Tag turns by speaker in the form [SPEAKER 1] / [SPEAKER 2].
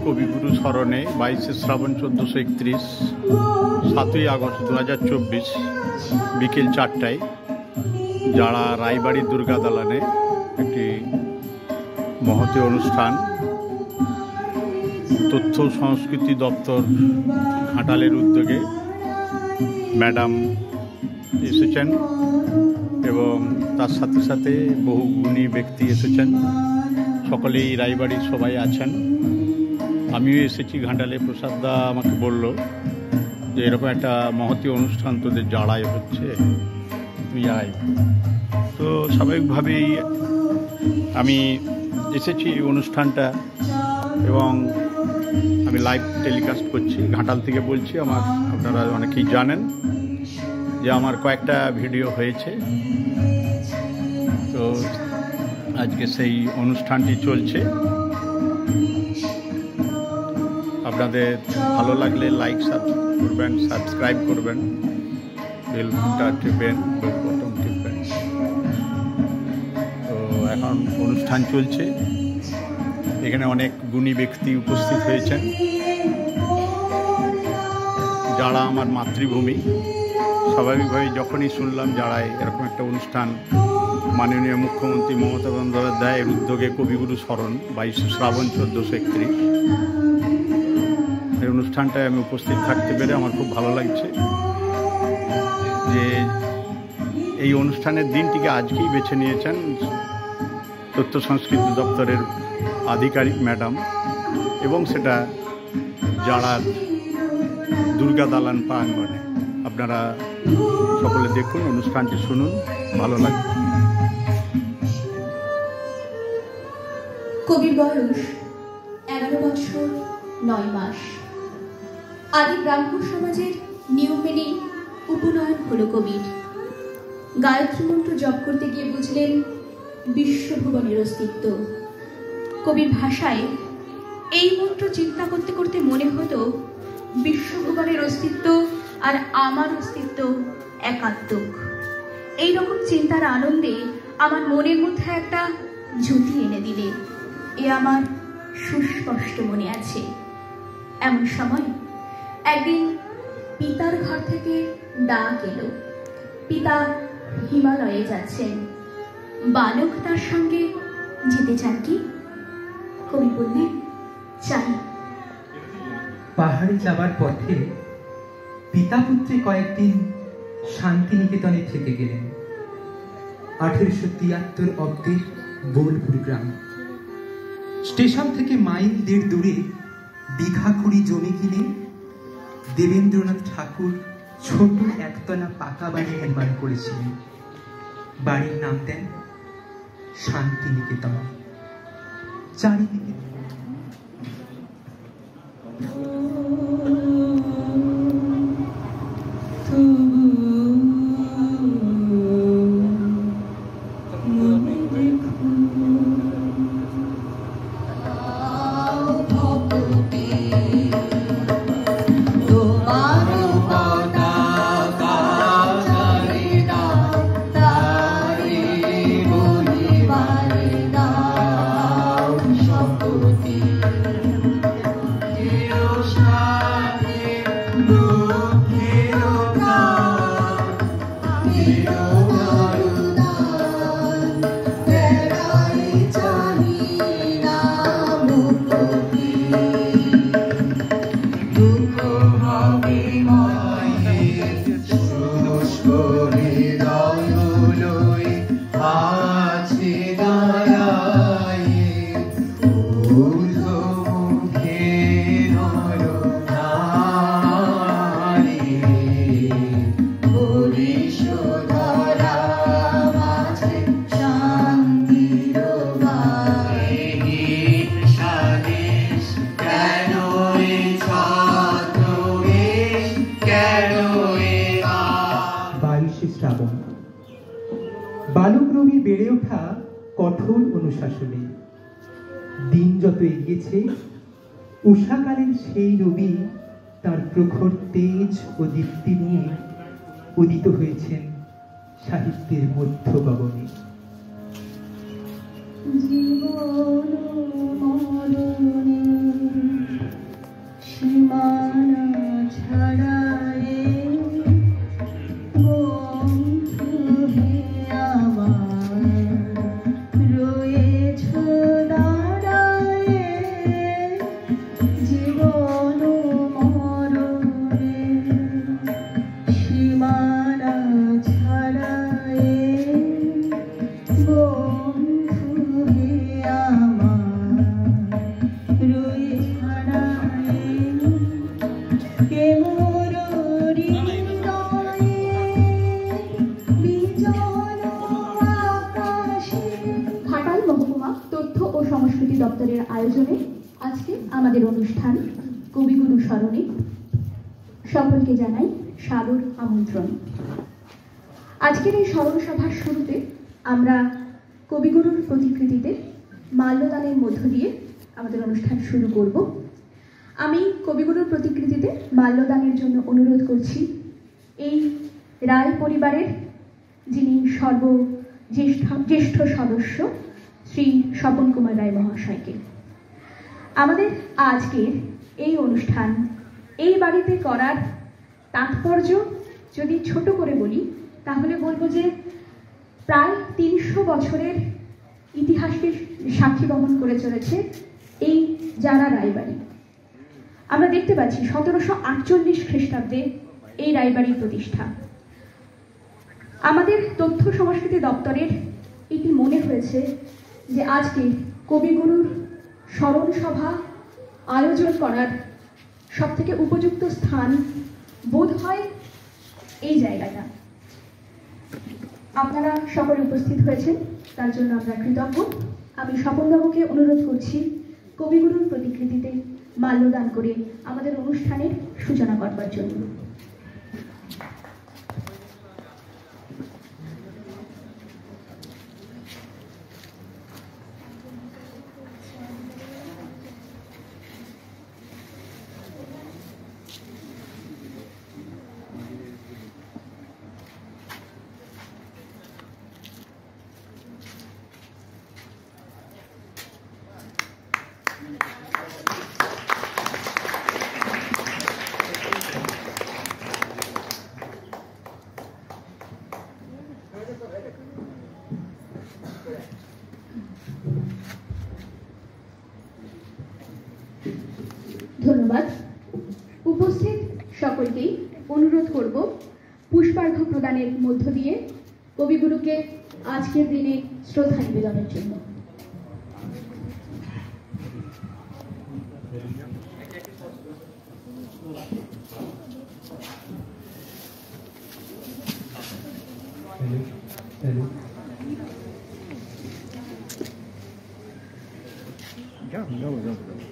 [SPEAKER 1] কবিগুরু স্মরণে 22শে শ্রাবণ 1431, 7ই আগস্ট 2024 বিকেল 4টায় যারা রায়বাড়ি দুর্গা দালানে একটি মহতী অনুষ্ঠান তথ্য সংস্কৃতি দপ্তর ঘাটালের উদ্যোগে ম্যাডাম এসেছেন এবং তার সাথে সাথে বহু গুণী ব্যক্তি এসেছেন। সকলেই রায়বাড়ির সবাই আছেন। আমিও এসেছি ঘাটালে। প্রসাদদা আমাকে বলল যে এরকম একটা মহতী অনুষ্ঠান তোদের জাড়ায় হচ্ছে, তুই আয়। তো স্বাভাবিকভাবেই আমি এসেছি এই অনুষ্ঠানটা এবং আমি লাইভ টেলিকাস্ট করছি, ঘাটাল থেকে বলছি। আপনারা অনেকেই জানেন যে আমার কয়েকটা ভিডিও হয়েছে। তো আজকে সেই অনুষ্ঠানটি চলছে। আপনাদের ভালো লাগলে লাইক করবেন, সাবস্ক্রাইব করবেন, বেল বাটনটা টিপবেন, বেল বাটন টিপবেন। তো এখন অনুষ্ঠান চলছে। এখানে অনেক গুণী ব্যক্তি উপস্থিত হয়েছেন যারা আমার মাতৃভূমি। স্বাভাবিকভাবে যখনই শুনলাম যারায় এরকম একটা অনুষ্ঠান মাননীয় মুখ্যমন্ত্রী মমতা বন্দ্যোপাধ্যায়ের উদ্যোগে কবিগুরু স্মরণ 22শে শ্রাবণ 1431, এই অনুষ্ঠানটায় আমি উপস্থিত থাকতে পেরে আমার খুব ভালো লাগছে। যে এই অনুষ্ঠানের দিনটিকে আজকেই বেছে নিয়েছেন তথ্য সংস্কৃতি দপ্তরের আধিকারিক ম্যাডাম, এবং সেটা যারা দুর্গা দালান প্রাঙ্গণে। আপনারা সকলে দেখুন, অনুষ্ঠানটি শুনুন, ভালো লাগবে।
[SPEAKER 2] কবির বয়স 11 বছর 9 মাস। আদি ব্রাহ্ম সমাজের নিয়ম মেনে উপনয়ন হল কবির। গায়ত্রী মন্ত্র জপ করতে গিয়ে বুঝলেন বিশ্বভুবনের অস্তিত্ব। কবির ভাষায় এই মন্ত্র চিন্তা করতে করতে মনে হতো বিশ্বভুবনের অস্তিত্ব আর আমার অস্তিত্ব একাত্মক। এইরকম চিন্তার আনন্দে আমার মনের মধ্যে একটা জ্যোতি এনে দিলে এ আমার সুস্পষ্ট মনে আছে। এমন সময় একদিন পিতার ঘর থেকে ডাক এলো। পিতা হিমালয়ে যাচ্ছেন, বালক তার সঙ্গে যেতে চান কি? কবি বললেন, চাই।
[SPEAKER 3] পাহাড়ে যাবার পথে পিতা পুত্রে কয়েকদিন শান্তিনিকেতনে থেকে গেলেন। 1873 অব্দের বোলপুর গ্রাম। স্টেশন থেকে মাইল 1.5 দূরে বিঘা কুড়ি জমি কিনে দেবেন্দ্রনাথ ঠাকুর ছোট একতলা পাকা বাড়ি নির্মাণ করেছিলেন। বাড়ির নাম দেন শান্তিনিকেতন। চারিদিকে বালক রবির বেড়ে ওঠা কঠোর অনুশাসনে। দিন যত এগিয়েছে, উষাকালীন সেই রবি তার প্রখর তেজ ও দীপ্তি নিয়ে উদিত হয়েছেন সাহিত্যের মধ্য গগনে।
[SPEAKER 2] সংস্কৃতি দপ্তরের আয়োজনে আজকে আমাদের অনুষ্ঠান কবিগুরু স্মরণে সকলকে জানাই সাদর আমন্ত্রণ। আজকের এই স্মরণ সভার শুরুতে আমরা কবিগুরুর প্রতিকৃতিতে মাল্যদানের মধ্য দিয়ে আমাদের অনুষ্ঠান শুরু করব। আমি কবিগুরুর প্রতিকৃতিতে মাল্যদানের জন্য অনুরোধ করছি এই রায় পরিবারের যিনি সর্বজ্যেষ্ঠ সদস্য শ্রী স্বপন কুমার রায় মহাশয়কে। আমাদের আজকের এই অনুষ্ঠান এই বাড়িতে করার তাৎপর্য যদি ছোট করে বলি তাহলে বলবো যে প্রায় ৩০০ বছরের ইতিহাসকে সাক্ষী বহন করে চলেছে এই জারা রায়বাড়ি। আমরা দেখতে পাচ্ছি ১৭৪৮ খ্রিস্টাব্দে এই রায়বাড়ির প্রতিষ্ঠা। আমাদের তথ্য সংস্কৃতি দপ্তরের এটি মনে হয়েছে যে আজকে কবিগুরুর স্মরণ সভা আয়োজন করার সবথেকে উপযুক্ত স্থান বোধ হয় এই জায়গাটা। আপনারা সকলে উপস্থিত হয়েছেন, তার জন্য আমরা কৃতজ্ঞ। আমি স্বপনবাবুকে অনুরোধ করছি কবিগুরুর প্রতিকৃতিতে মাল্যদান করে আমাদের অনুষ্ঠানের সূচনা করবার জন্য। ধন্যবাদ। উপস্থিত সকলকেই অনুরোধ করব পুষ্পার্ঘ্য প্রদানের মধ্য দিয়ে কবিগুরুকে আজকের দিনে শ্রদ্ধা নিবেদনের জন্য।
[SPEAKER 1] যাও।